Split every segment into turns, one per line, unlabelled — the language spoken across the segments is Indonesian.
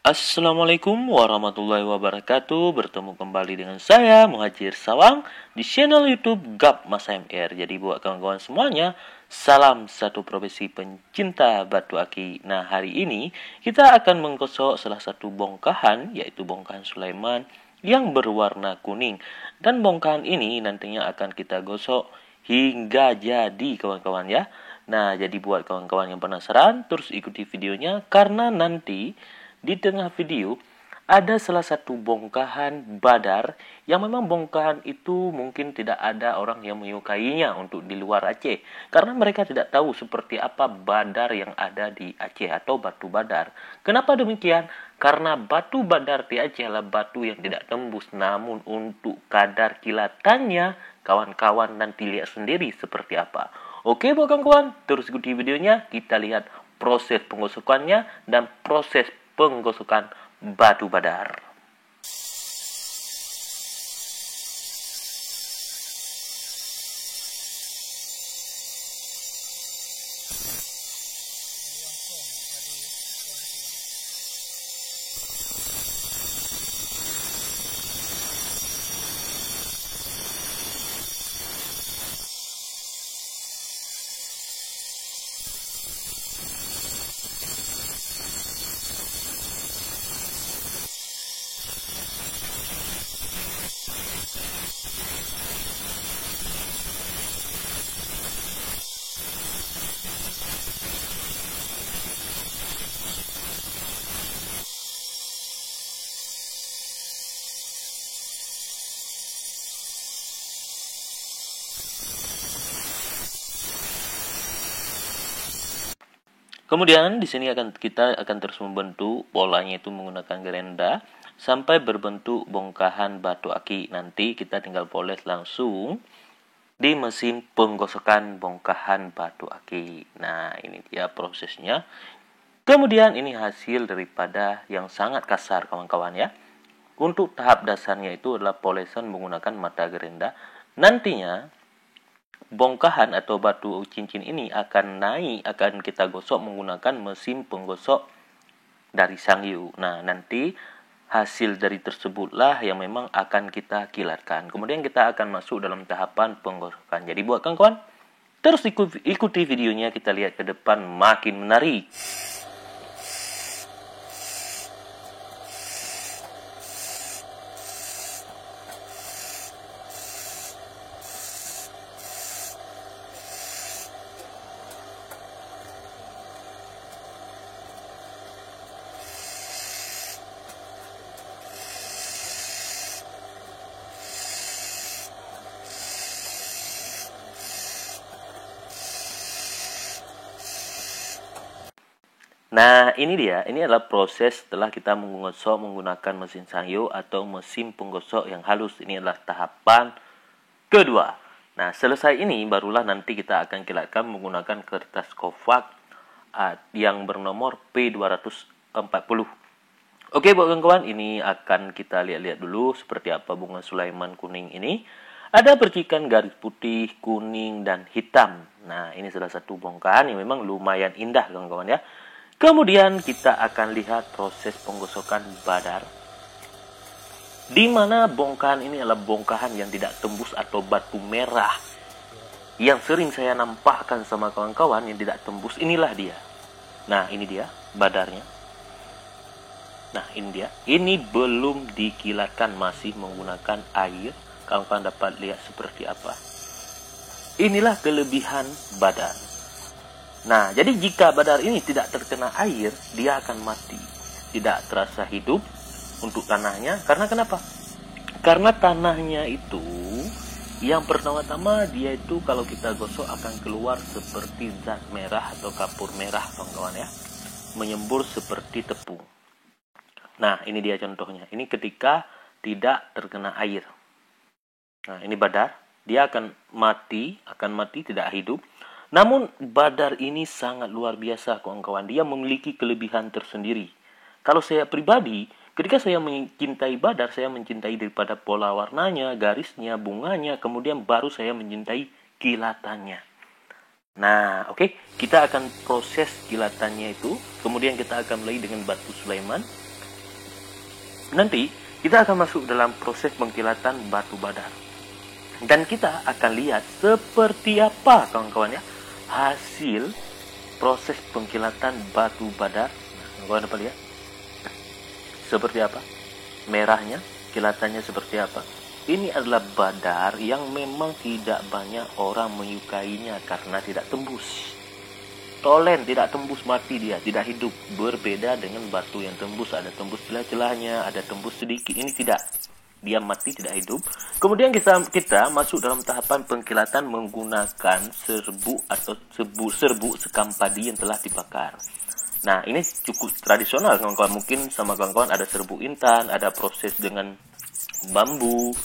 Assalamualaikum warahmatullahi wabarakatuh. Bertemu kembali dengan saya Muhajir Sawang di channel YouTube GAP Mas MR. Jadi buat kawan-kawan semuanya, salam satu profesi pencinta batu aki. Nah, hari ini kita akan menggosok salah satu bongkahan, yaitu bongkahan Sulaiman yang berwarna kuning. Dan bongkahan ini nantinya akan kita gosok hingga jadi kawan-kawan ya. Nah, jadi buat kawan-kawan yang penasaran, terus ikuti videonya karena nanti di tengah video ada salah satu bongkahan badar yang memang bongkahan itu mungkin tidak ada orang yang menyukainya untuk di luar Aceh. Karena mereka tidak tahu seperti apa badar yang ada di Aceh atau batu badar. Kenapa demikian? Karena batu badar di Aceh adalah batu yang tidak tembus. Namun untuk kadar kilatannya, kawan-kawan nanti lihat sendiri seperti apa. Oke buat kawan-kawan, terus ikuti videonya. Kita lihat proses penggosokannya dan proses penggosokan batu badar. Kemudian di sini kita akan terus membentuk polanya itu menggunakan gerenda sampai berbentuk bongkahan batu aki. Nanti kita tinggal poles langsung di mesin penggosokan bongkahan batu aki. Nah, ini dia prosesnya. Kemudian ini hasil daripada yang sangat kasar kawan-kawan ya. Untuk tahap dasarnya itu adalah polesan menggunakan mata gerenda. Nantinya bongkahan atau batu cincin ini akan kita gosok menggunakan mesin penggosok dari Sangyu. Nah, nanti hasil dari tersebutlah yang memang akan kita kilatkan. Kemudian kita akan masuk dalam tahapan penggosokan. Jadi buat kawan-kawan, terus ikuti videonya, kita lihat ke depan makin menarik. Nah, ini adalah proses setelah kita menggosok menggunakan mesin Sangyo atau mesin penggosok yang halus. Ini adalah tahapan kedua. Nah, selesai ini barulah nanti kita akan kilatkan menggunakan kertas kofak yang bernomor P240. Oke, buat kawan-kawan, ini akan kita lihat-lihat dulu seperti apa bunga Sulaiman kuning ini. Ada percikan garis putih, kuning, dan hitam. Nah, ini salah satu bongkahan yang memang lumayan indah, kawan-kawan ya. Kemudian kita akan lihat proses penggosokan badar. Di mana bongkahan ini adalah bongkahan yang tidak tembus atau batu merah. Yang sering saya nampakkan sama kawan-kawan yang tidak tembus, inilah dia. Nah, ini dia badarnya. Nah, ini dia. Ini belum dikilatkan, masih menggunakan air. Kawan-kawan dapat lihat seperti apa. Inilah kelebihan badar. Nah, jadi jika badar ini tidak terkena air, dia akan mati. Tidak terasa hidup untuk tanahnya. Karena kenapa? Karena tanahnya itu, yang pertama-tama dia itu kalau kita gosok akan keluar seperti zat merah atau kapur merah, kawan-kawan ya. Menyembur seperti tepung. Nah, ini dia contohnya. Ini ketika tidak terkena air. Nah, ini badar. Dia akan mati, tidak hidup. Namun badar ini sangat luar biasa kawan-kawan. Dia memiliki kelebihan tersendiri. Kalau saya pribadi, ketika saya mencintai badar, saya mencintai daripada pola warnanya, garisnya, bunganya, kemudian baru saya mencintai kilatannya. Nah, oke, kita akan proses kilatannya itu. Kemudian kita akan mulai dengan batu Sulaiman. Nanti kita akan masuk dalam proses pengkilatan batu badar. Dan kita akan lihat seperti apa kawan-kawan ya hasil proses pengkilatan batu badar. Nah, kawan dapat lihat seperti apa merahnya, kilatannya seperti apa. Ini adalah badar yang memang tidak banyak orang menyukainya karena tidak tembus. Tolen tidak tembus, mati dia, tidak hidup. Berbeda dengan batu yang tembus, ada tembus celah-celahnya, ada tembus sedikit. Ini tidak, dia mati, tidak hidup. Kemudian kita masuk dalam tahapan pengkilatan menggunakan serbuk atau serbuk sekam padi yang telah dibakar. Nah, ini cukup tradisional kawan-kawan. Mungkin sama kawan-kawan ada serbuk intan, ada proses dengan bambu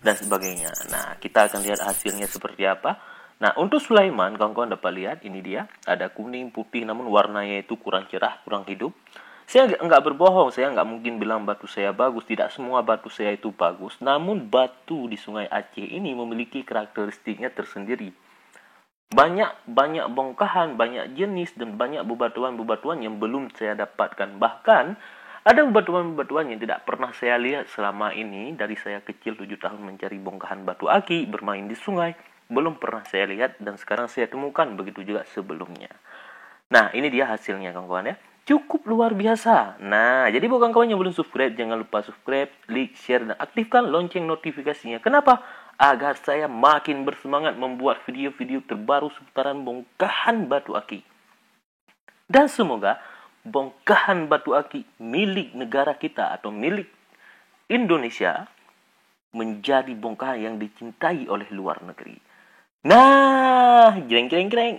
dan sebagainya. Nah, kita akan lihat hasilnya seperti apa. Nah, untuk Sulaiman, kawan-kawan dapat lihat, ini dia. Ada kuning, putih, namun warnanya itu kurang cerah, kurang hidup. Saya enggak berbohong, saya enggak mungkin bilang batu saya bagus. Tidak semua batu saya itu bagus. Namun, batu di Sungai Aceh ini memiliki karakteristiknya tersendiri. Banyak bongkahan, banyak jenis, dan banyak bebatuan-bebatuan yang belum saya dapatkan. Bahkan, ada bebatuan-bebatuan yang tidak pernah saya lihat selama ini. Dari saya kecil 7 tahun mencari bongkahan batu aki, bermain di sungai. Belum pernah saya lihat, dan sekarang saya temukan. Begitu juga sebelumnya. Nah, ini dia hasilnya kawan-kawan ya. Cukup luar biasa. Nah, jadi buat kawan-kawan yang belum subscribe, jangan lupa subscribe, like, share, dan aktifkan lonceng notifikasinya. Kenapa? Agar saya makin bersemangat membuat video-video terbaru seputaran bongkahan batu aki. Dan semoga bongkahan batu aki milik negara kita atau milik Indonesia menjadi bongkahan yang dicintai oleh luar negeri. Nah, jreng.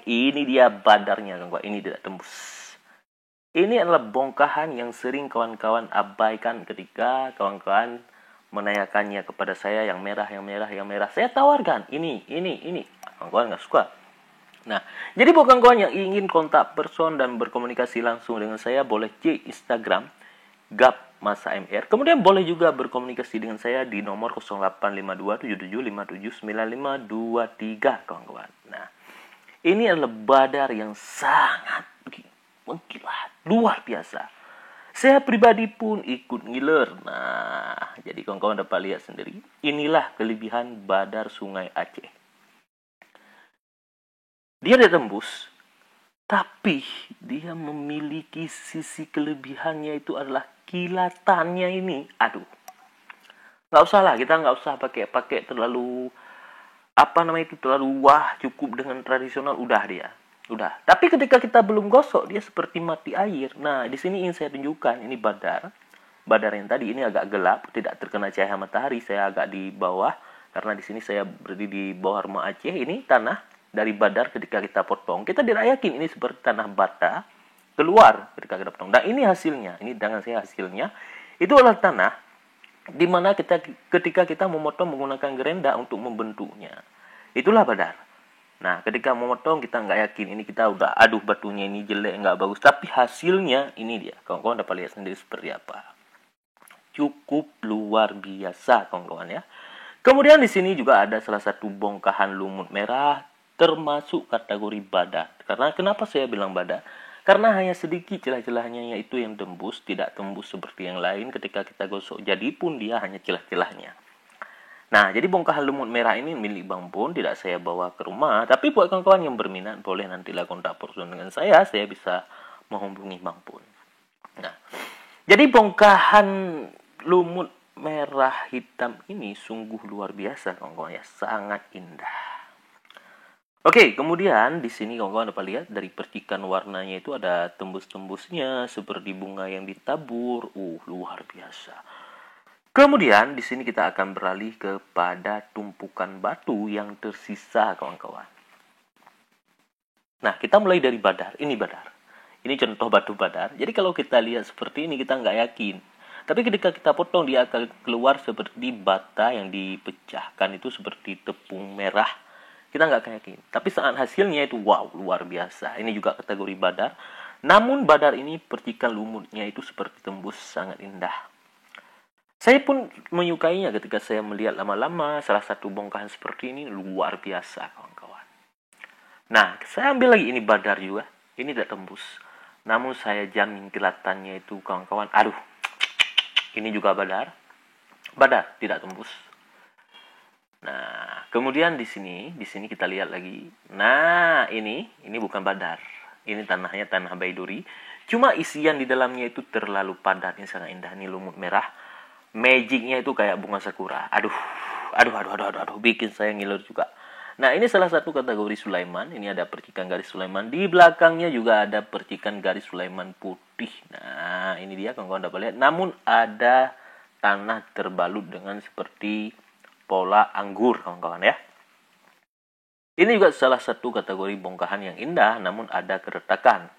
Ini dia badarnya, kawan-kawan. Ini tidak tembus. Ini adalah bongkahan yang sering kawan-kawan abaikan ketika kawan-kawan menanyakannya kepada saya, yang merah. Saya tawarkan, ini. Kawan-kawan nggak suka. Nah, jadi buat kawan-kawan yang ingin kontak person dan berkomunikasi langsung dengan saya, boleh cek Instagram Gap Masa MR. Kemudian boleh juga berkomunikasi dengan saya di nomor 085277579523, kawan-kawan. Nah, ini adalah badar yang sangat mengkilat, luar biasa. Saya pribadi pun ikut ngiler. Nah, jadi kawan-kawan dapat lihat sendiri. Inilah kelebihan badar Sungai Aceh. Dia tidak tembus, tapi dia memiliki sisi kelebihannya itu adalah kilatannya ini. Aduh, nggak usah lah, kita nggak usah pakai terlalu terlalu wah, cukup dengan tradisional udah dia. Udah. Tapi ketika kita belum gosok, dia seperti mati air. Nah, di sini ingin saya tunjukkan, ini badar. Badar yang tadi ini agak gelap, tidak terkena cahaya matahari. Saya agak di bawah, karena di sini saya berdiri di bawah rumah Aceh. Ini tanah dari badar ketika kita potong. Kita tidak yakin ini seperti tanah bata keluar ketika kita potong. Nah, ini hasilnya. Ini dengan saya hasilnya. Itu adalah tanah di mana ketika kita memotong menggunakan gerenda untuk membentuknya. Itulah badar. Nah, ketika memotong kita nggak yakin. Ini kita udah, aduh batunya ini jelek, nggak bagus. Tapi hasilnya ini dia. Kawan-kawan dapat lihat sendiri seperti apa. Cukup luar biasa, kawan-kawan ya. Kemudian di sini juga ada salah satu bongkahan lumut merah termasuk kategori badar. Karena kenapa saya bilang badar? Karena hanya sedikit celah-celahnya yaitu yang tembus, tidak tembus seperti yang lain ketika kita gosok. Jadi pun dia hanya celah-celahnya. Nah, jadi bongkahan lumut merah ini milik Bang Pun, tidak saya bawa ke rumah. Tapi buat kawan-kawan yang berminat, boleh nantilah kontak person dengan saya bisa menghubungi Bang Pun. Nah, jadi bongkahan lumut merah hitam ini sungguh luar biasa, kawan-kawan ya, sangat indah. Oke, kemudian di sini kawan-kawan dapat lihat dari percikan warnanya itu ada tembus-tembusnya seperti bunga yang ditabur. Luar biasa. Kemudian di sini kita akan beralih kepada tumpukan batu yang tersisa, kawan-kawan. Nah, kita mulai dari badar. Ini badar. Ini contoh batu badar. Jadi kalau kita lihat seperti ini kita nggak yakin. Tapi ketika kita potong dia akan keluar seperti bata yang dipecahkan itu seperti tepung merah. Kita nggak akan yakin. Tapi saat hasilnya itu wow, luar biasa. Ini juga kategori badar. Namun badar ini percikan lumutnya itu seperti tembus, sangat indah. Saya pun menyukainya ketika saya melihat lama-lama. Salah satu bongkahan seperti ini luar biasa, kawan-kawan. Nah, saya ambil lagi ini badar juga. Ini tidak tembus. Namun saya jamin kilatannya itu, kawan-kawan. Aduh, Ini juga badar. Badar tidak tembus. Nah, kemudian di sini kita lihat lagi. Nah, ini bukan badar. Ini tanahnya tanah Baiduri. Cuma isian di dalamnya itu terlalu padat. Ini sangat indah. Ini lumut merah. Magicnya itu kayak bunga sakura. Aduh, bikin saya ngiler juga. Nah, ini salah satu kategori Sulaiman. Ini ada percikan garis Sulaiman. Di belakangnya juga ada percikan garis Sulaiman putih. Nah, ini dia kawan-kawan dapat lihat. Namun ada tanah terbalut dengan seperti pola anggur, kawan-kawan ya. Ini juga salah satu kategori bongkahan yang indah, namun ada keretakan.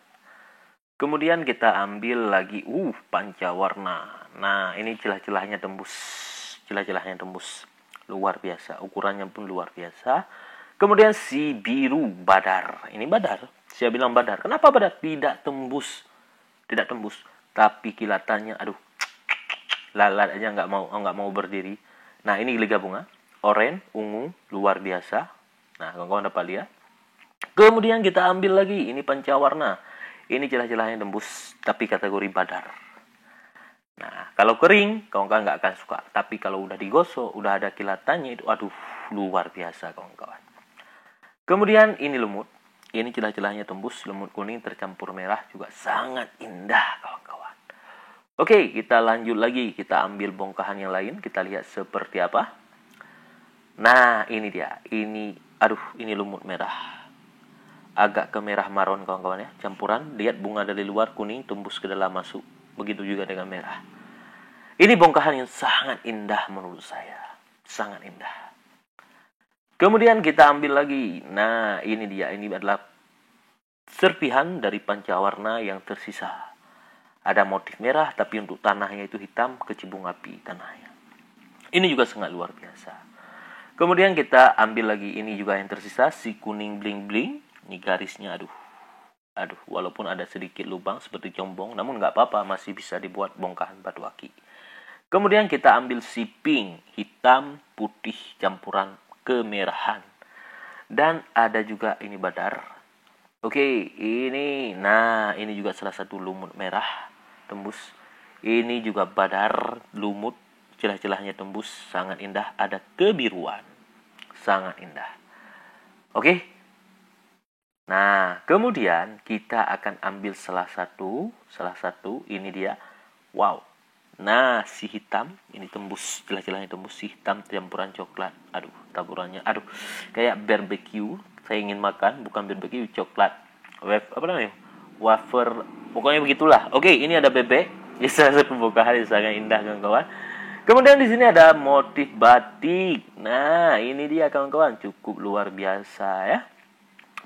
Kemudian kita ambil lagi, pancawarna. Nah, ini celah-celahnya tembus. Celah-celahnya tembus. Luar biasa. Ukurannya pun luar biasa. Kemudian si biru badar. Ini badar. Saya bilang badar. Kenapa badar? Tidak tembus. Tidak tembus. Tapi kilatannya, lalat aja nggak mau berdiri. Nah, ini liga bunga. Oranye, ungu, luar biasa. Nah, kawan-kawan dapat lihat. Kemudian kita ambil lagi. Ini pancawarna. Ini celah-celahnya tembus, tapi kategori badar. Nah, kalau kering, kawan-kawan nggak akan suka. Tapi kalau udah digosok, udah ada kilatannya, itu luar biasa, kawan-kawan. Kemudian ini lumut. Ini celah-celahnya tembus, lumut kuning tercampur merah, juga sangat indah, kawan-kawan. Oke, kita lanjut lagi. Kita ambil bongkahan yang lain. Kita lihat seperti apa. Nah, ini dia. Ini lumut merah. Agak ke merah maron, kawan-kawan ya. Campuran, lihat bunga dari luar kuning tembus ke dalam masuk. Begitu juga dengan merah. Ini bongkahan yang sangat indah menurut saya. Sangat indah. Kemudian kita ambil lagi. Nah, ini dia. Ini adalah serpihan dari pancawarna yang tersisa. Ada motif merah, tapi untuk tanahnya itu hitam, kecibung api tanahnya. Ini juga sangat luar biasa. Kemudian kita ambil lagi. Ini juga yang tersisa. Si kuning bling-bling. Ini garisnya, walaupun ada sedikit lubang seperti combong, namun nggak apa-apa, masih bisa dibuat bongkahan batu aki. Kemudian kita ambil si pink, hitam, putih, campuran kemerahan. Dan ada juga ini badar. Oke, ini juga salah satu lumut merah, tembus. Ini juga badar, lumut, celah-celahnya tembus, sangat indah, ada kebiruan. Sangat indah. Oke. Nah, kemudian kita akan ambil salah satu ini dia. Wow. Nah, si hitam ini tembus, celah-celahnya tembus, si hitam campuran coklat. Taburannya, kayak barbecue. Saya ingin makan, bukan barbecue, coklat. Wafer, pokoknya begitulah. Oke, ini ada bebek. Ini salah satu bongkahan yang sangat indah, kawan-kawan. Kemudian di sini ada motif batik. Nah, ini dia, kawan-kawan, cukup luar biasa ya.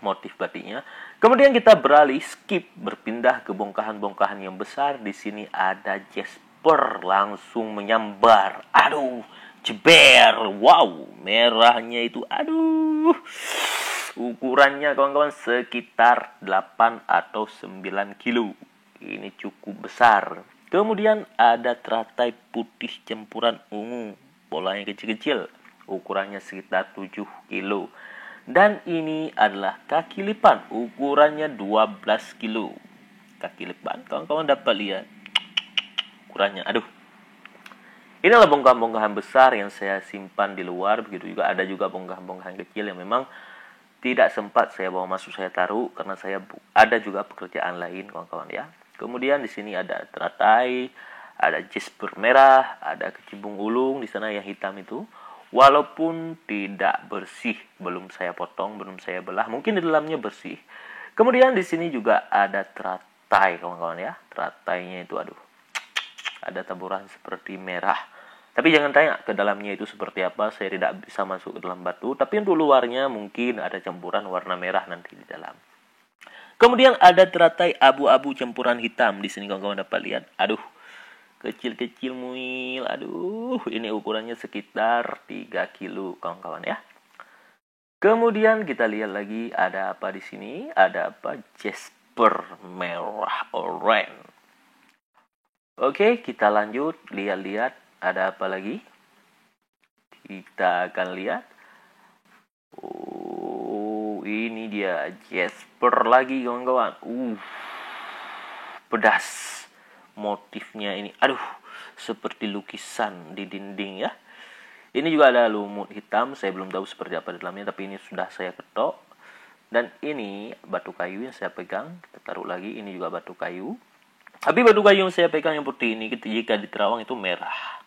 Motif batiknya. Kemudian kita berpindah ke bongkahan-bongkahan yang besar. Di sini ada jasper langsung menyambar. Jeber. Wow, merahnya itu ukurannya, kawan-kawan, sekitar 8 atau 9 kilo. Ini cukup besar. Kemudian ada teratai putih campuran ungu. Bolanya kecil-kecil. Ukurannya sekitar 7 kilo. Dan ini adalah kaki lipan. Ukurannya 12 kilo. Kaki lipan, kawan-kawan dapat lihat. Ukurannya, Ini adalah bongkahan-bongkahan besar yang saya simpan di luar. Begitu juga ada juga bongkahan-bongkahan kecil yang memang tidak sempat saya bawa masuk, saya taruh. Karena saya ada juga pekerjaan lain, kawan-kawan ya. Kemudian di sini ada teratai, ada jasper merah, ada kecibung ulung di sana yang hitam itu. Walaupun tidak bersih, belum saya potong, belum saya belah, mungkin di dalamnya bersih. Kemudian di sini juga ada teratai, kawan-kawan ya. Teratainya itu ada taburan seperti merah. Tapi jangan tanya ke dalamnya itu seperti apa, saya tidak bisa masuk ke dalam batu. Tapi untuk luarnya mungkin ada campuran warna merah nanti di dalam. Kemudian ada teratai abu-abu campuran hitam. Di sini kawan-kawan dapat lihat. Kecil-kecil muil. Ini ukurannya sekitar 3 kilo, kawan-kawan ya. Kemudian kita lihat lagi ada apa di sini? Ada apa? Jasper merah oranye. Oke, kita lanjut lihat-lihat ada apa lagi? Kita akan lihat. Ini dia jasper lagi, kawan-kawan. Pedas. Motifnya ini seperti lukisan di dinding ya. Ini juga ada lumut hitam, saya belum tahu seperti apa di dalamnya, tapi ini sudah saya ketok. Dan ini batu kayu yang saya pegang, kita taruh lagi, ini juga batu kayu. Tapi batu kayu yang saya pegang yang putih ini, jika di terawang itu merah.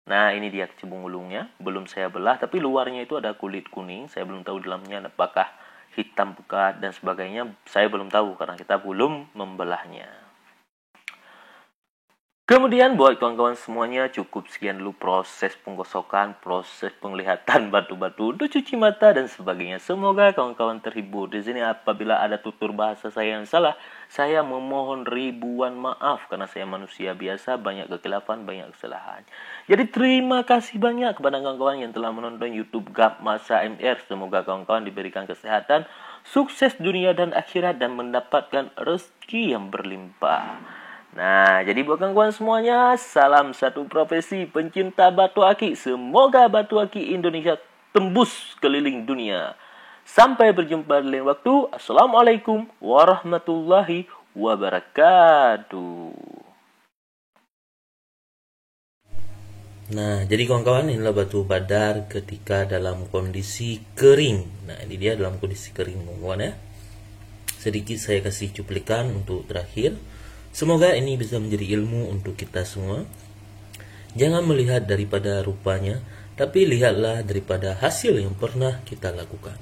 Nah, ini dia kecubung ulungnya, belum saya belah, tapi luarnya itu ada kulit kuning, saya belum tahu dalamnya apakah hitam pekat dan sebagainya, saya belum tahu karena kita belum membelahnya. Kemudian buat kawan-kawan semuanya cukup sekian dulu proses penggosokan, proses penglihatan batu-batu untuk cuci mata dan sebagainya. Semoga kawan-kawan terhibur. Di sini apabila ada tutur bahasa saya yang salah, saya memohon ribuan maaf karena saya manusia biasa, banyak kekeliruan, banyak kesalahan. Jadi terima kasih banyak kepada kawan-kawan yang telah menonton YouTube Gap Masa MR. Semoga kawan-kawan diberikan kesehatan, sukses dunia dan akhirat dan mendapatkan rezeki yang berlimpah. Nah, jadi buat kawan-kawan semuanya, salam satu profesi pencinta batu aki. Semoga batu aki Indonesia tembus keliling dunia. Sampai berjumpa di lain waktu. Assalamualaikum warahmatullahi wabarakatuh. Nah, jadi kawan-kawan, inilah batu badar ketika dalam kondisi kering. Nah, ini dia dalam kondisi kering, kawan-kawan ya. Sedikit saya kasih cuplikan untuk terakhir. Semoga ini bisa menjadi ilmu untuk kita semua. Jangan melihat daripada rupanya, tapi lihatlah daripada hasil yang pernah kita lakukan.